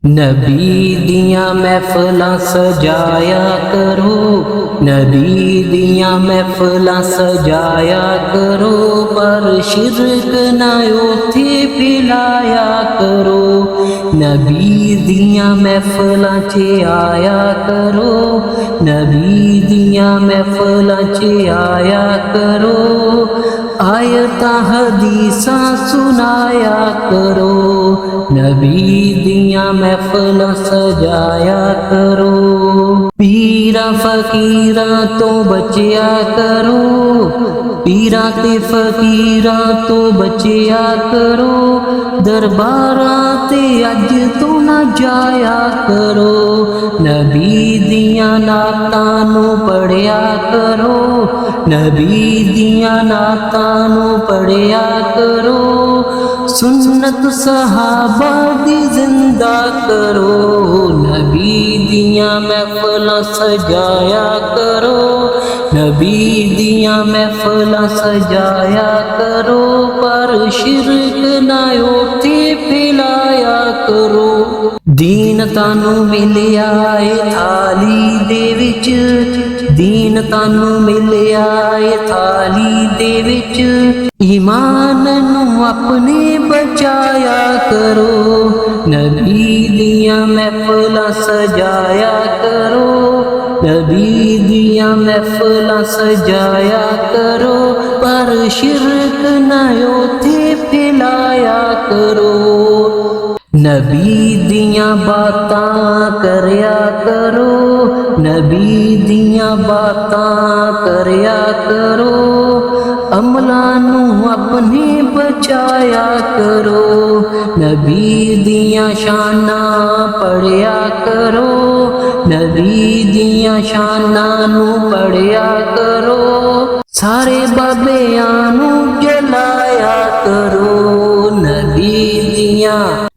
नबी दियां महफिलां सजाया करो, नबी दियां महफिलां सजाया करो, पर शिरक ना उथे पिलाया करो। नबी दियां महफिलां च आया करो, नबी दियां महफिलां च आया करो, आयतां हदीसां सुनाया करो। नबी दियां महफिलां सजाया करो, पीरा फकीरां तो बचिया करो, पीरां ते फकीरां तो बचिया करो, दरबारां ते अज तो ना जाया करो। नबी दियां नातां नूं पढ़िया करो, नबी दियां नातां नूं पढ़िया करो, सुन्नत सहाबा दी जिंदा करो। नबी दियां महफिलां सजाया करो, नबी दियां महफिलां सजाया करो, पर शिरक ना उथे फैलाया करो। दीन तानू मिलिया ए थाली दे विच, दीन तानू मिलिया ए थाली दे विच, ईमान नू अपने बचाया करो। नबी दियां महफिलां सजाया करो, नबी दियां महफिलां सजाया करो, पर शिरक ना उथे फैलाया करो। नबी दियां बातां करया करो, नबी दियां बातां करया करो, अमलां नू अपने बचाया करो। नबी दियां शानां पढ़िया करो, नबी दियां शानां नू पढ़िया करो, सारे बाबियां नू जलाया करो।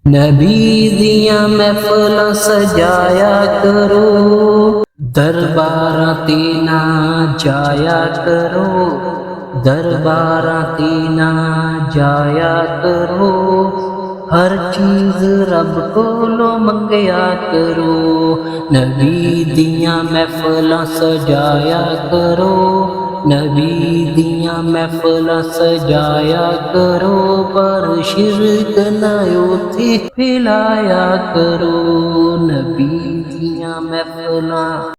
नबी दियां महफिलां सजाया करो, दरबारां ते ना जाया करो, दरबारां ते ना जाया करो, हर चीज रब कोलों मंगया करो। नबी दियां महफिलां सजाया करो, नबी दियां महफिलां सजाया करो, पर शिरक ना उथे फैलाया करो। नबी दियां महफिलां